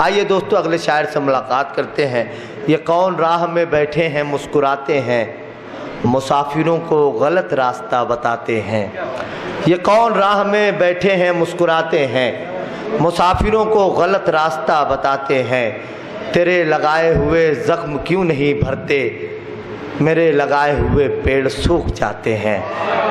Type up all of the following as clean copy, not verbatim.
आइए दोस्तों अगले शायर से मुलाकात करते हैं। ये कौन राह में बैठे हैं मुस्कुराते हैं, मुसाफिरों को गलत रास्ता बताते हैं। ये कौन राह में बैठे हैं मुस्कुराते हैं, मुसाफिरों को गलत रास्ता बताते हैं। तेरे लगाए हुए ज़ख्म क्यों नहीं भरते, मेरे लगाए हुए पेड़ सूख जाते हैं।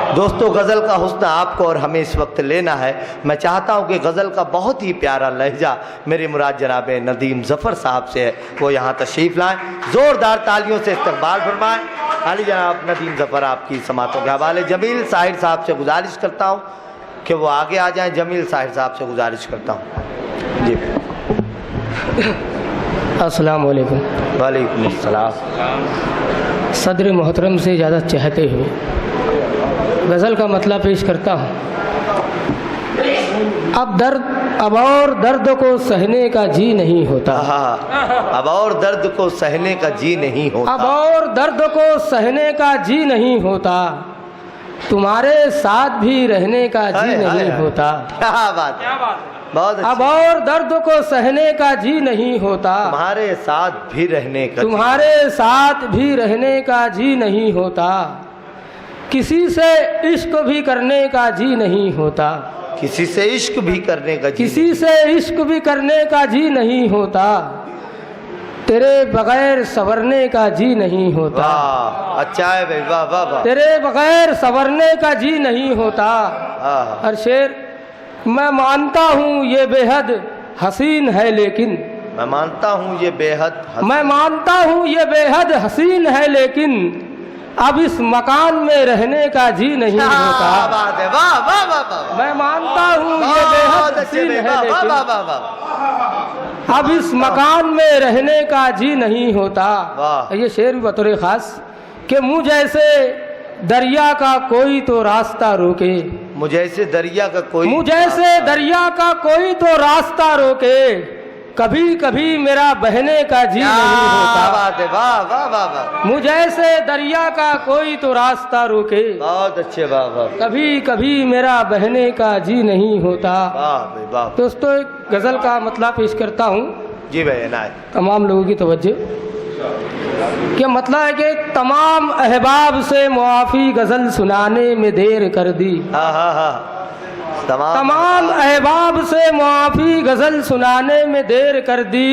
दोस्तों गज़ल का हुस्न आपको और हमें इस वक्त लेना है। मैं चाहता हूं कि गज़ल का बहुत ही प्यारा लहजा मेरे मुराद जनाब नदीम ज़फ़र साहब से है, वो यहाँ तशरीफ़ लाएँ। ज़ोरदार तालियों से इस्तकबाल फरमाएँ। अली जनाब नदीम ज़फ़र आपकी समातों के हवाले। जमील साहिर साहब से गुजारिश करता हूँ कि वो आगे आ जाएँ। जमील साहिर साहब से गुजारिश करता हूँ जी। अस्सलाम वालेकुम। वालेकुम अस्सलाम। सदर मोहतरम से इजाज़त चाहते हुए गज़ल का मतलब पेश करता हूँ। अब और दर्द को सहने का जी नहीं होता। अब और दर्द को सहने का जी नहीं होता। अब और दर्द को सहने का जी नहीं होता, तुम्हारे साथ भी रहने का जी नहीं होता। क्या बात, बहुत अच्छी। अब और दर्द को सहने का जी नहीं होता, तुम्हारे साथ भी रहने का, तुम्हारे साथ भी रहने का जी नहीं होता। किसी से इश्क भी करने का जी नहीं होता, किसी से इश्क भी करने का जी, किसी से इश्क भी करने का जी नहीं होता। तेरे बगैर संवरने का जी नहीं होता। वाह अच्छा है भाई, वाह वाह वाह। तेरे बगैर संवरने का जी नहीं होता। और शेर, मैं मानता हूँ ये बेहद हसीन है लेकिन, मैं मानता हूँ ये बेहद, मैं मानता हूँ ये बेहद हसीन है लेकिन, अब इस मकान में रहने का जी नहीं होता। बात है, वाह वाह वाह। मैं मानता हूँ ये बेहद हसीन है लेकिन, अब इस मकान में रहने का जी नहीं होता। ये शेर भी बतौर खास कि मुझ जैसे दरिया का कोई तो रास्ता रोके, मुझे ऐसे दरिया का कोई, मुझे ऐसे दरिया का कोई तो रास्ता रोके, कभी कभी मेरा बहने का जी नहीं होता। बात है, वाह वाह वाह वाह। मुझे ऐसे दरिया का कोई तो रास्ता रोके, बहुत अच्छे, वाह वाह। कभी कभी मेरा बहने का जी नहीं होता। वाह भाई वाह। दोस्तों एक गज़ल का मतलब पेश करता हूँ जी भाई नाय। तमाम लोगों की तवज्जो। क्या मतलब है कि तमाम अहबाब से मुआफ़ी गज़ल सुनाने में देर कर दी। हाँ हाँ हाँ। तमाम अहबाब से मुआफ़ी गज़ल सुनाने में देर कर दी।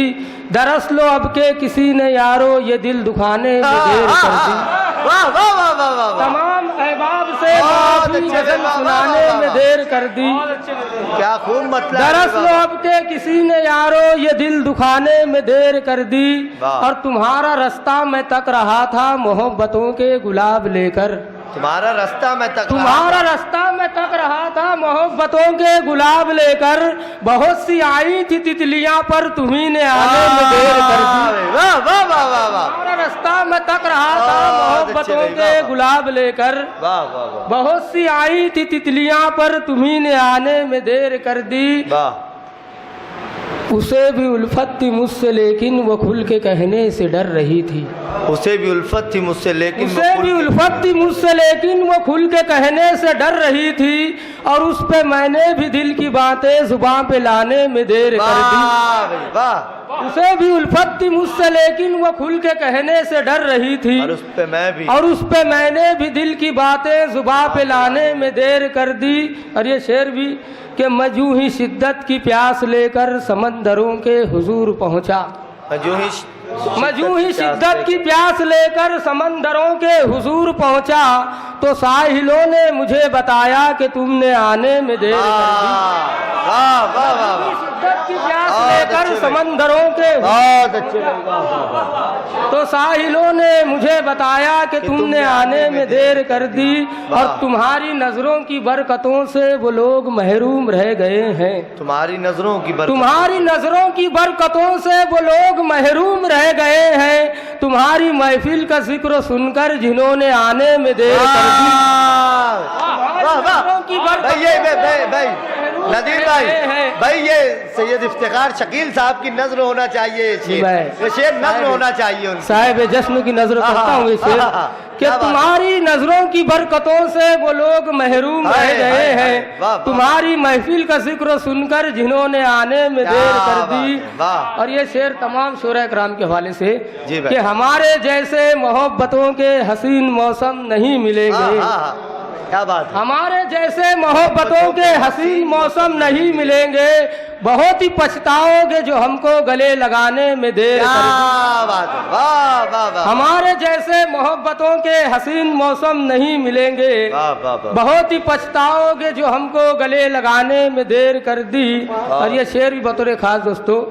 दरअसल अब के किसी ने यारो ये दिल दुखाने में देर कर दी। वाह वाह वाह वाह वाह। तमाम अहबाब से मुआफ़ी गज़ल सुनाने में देर कर दी। क्या खूब मतलब। दरअसल अब के किसी ने यारो ये दिल दुखाने में देर कर दी। और तुम्हारा रास्ता मैं तक रहा था मोहब्बतों के गुलाब लेकर, तुम्हारा रास्ता मैं तक, तुम्हारा रास्ता मैं तक रहा था मोहब्बतों के गुलाब लेकर। बहुत सी आई थी तितलियां पर तुम्ही ने आने में देर कर दी। वाह वाह वाह वाह वाह। तुम्हारा रास्ता मैं तक रहा था मोहब्बतों के गुलाब लेकर। वाह वाह वाह। बहुत सी आई थी तितलियां पर तुम्ही ने आने में देर कर दी। वाह। उसे भी उल्फत थी मुझसे लेकिन वो खुल के कहने से डर रही थी। उसे भी उल्फत थी मुझसे लेकिन, उसे भी उल्फत थी मुझसे लेकिन वो खुल के कहने से डर रही थी। और उस पे मैंने भी दिल की बातें जुबान पे लाने में देर कर दी। वाह। उसे भी उल्फत थी मुझसे लेकिन वो खुल के कहने से डर रही थी। और उस पे मैं भी, और उस पे मैंने भी दिल की बातें जुबान पे लाने में देर कर दी। और ये शेर भी कि मैं यूं ही शिद्दत की प्यास लेकर समंदरों के हुजूर पहुंचा। मैं यूं ही शिद्दत की प्यास लेकर समंदरों के हुजूर पहुंचा, तो साहिलों ने मुझे बताया कि तुमने आने में देर कर दी। वाह वाह वाह। शिद्दत की प्यास लेकर समंदरों के, बहुत अच्छे, तो साहिलों ने मुझे बताया कि तुमने आने में देर कर दी। और तुम्हारी नजरों की बरकतों से वो लोग महरूम रह गए हैं। तुम्हारी नजरों की बरकत, तुम्हारी नजरों की बरकतों से वो लोग महरूम रह गए हैं। तुम्हारी महफिल का जिक्र सुनकर जिन्होंने आने में देर कर दी। वाह वाह। की बरकतों से नदीर भाई ये सैयद इफ्तिखार शकील साहब की नजर होना चाहिए, ये शेर नजर होना चाहिए उनकी। साहिब जश्न की नजर करता हूँ ये शेर कि तुम्हारी नजरों की बरकतों से वो लोग महरूम रह गए हैं, तुम्हारी महफिल का जिक्र सुनकर जिन्होंने आने में देर कर दी। और ये शेर तमाम शोरा कराम के हवाले से कि हमारे जैसे मोहब्बतों के हसीन मौसम नहीं मिलेंगे, क्या बात, हमारे जैसे मोहब्बतों के हसीन मौसम नहीं मिलेंगे, बहुत ही पछताओगे जो हमको गले लगाने में देर कर दी। वाह वाह वाह, हमारे जैसे मोहब्बतों के हसीन मौसम नहीं मिलेंगे, बहुत ही पछताओगे जो हमको गले लगाने में देर कर दी। और ये शेर भी बतौर खास दोस्तों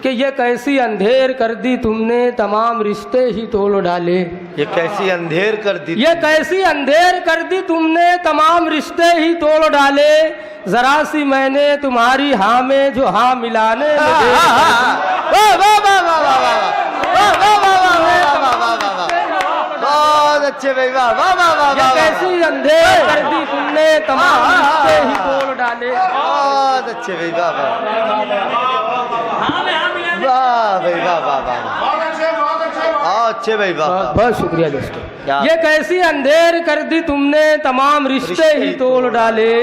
कि ये कैसी अंधेर कर दी तुमने तमाम रिश्ते ही तोड़ डाले, ये कैसी अंधेर कर दी, ये कैसी अंधेर कर दी तुमने तमाम रिश्ते ही तोड़ डाले, जरा सी मैंने तुम्हारी हाँ में जो हाँ मिलाने में देर बहुत अच्छे भाई, वाह वाह वाह वाह, ये कैसी अंधेर कर दी तुमने तमाम रिश्ते ही तोड़ डाले। बहुत अच्छे भाई, वाह वाह भाई, वाह वाह वाह, अच्छे भाई, वाह, बहुत शुक्रिया दोस्तों। ये कैसी अंधेर कर दी तुमने तमाम रिश्ते ही तोड़ डाले,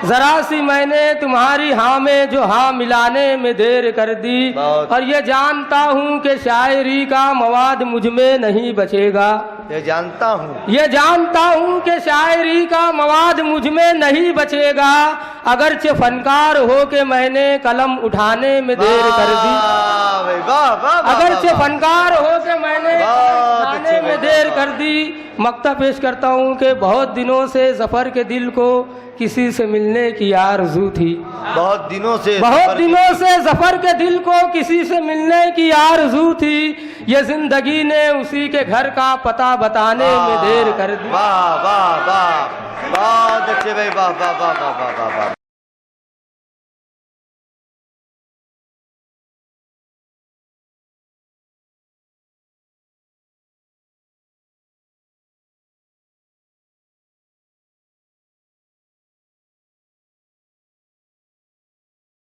जरा सी मैंने तुम्हारी हाँ में जो हाँ मिलाने में देर कर दी। और ये जानता हूँ कि शायरी का मवाद मुझ में नहीं बचेगा, ये जानता हूँ, ये जानता हूँ कि शायरी का मवाद मुझ में नहीं बचेगा, अगरचे फनकार हो के मैंने कलम उठाने में देर कर दी, अगरचे फनकार हो के मैंने उठाने में देर कर दी। मक्ता पेश करता हूँ कि बहुत दिनों से जफर के दिल को किसी से मिलने की आरज़ू थी, बहुत दिनों से जफर के दिल को किसी से मिलने की आरज़ू थी, ये जिंदगी ने उसी के घर का पता बताने में देर कर दी। वाह वाह वाह, बहुत अच्छे भाई, वाह वाह वाह वाह वाह वाह।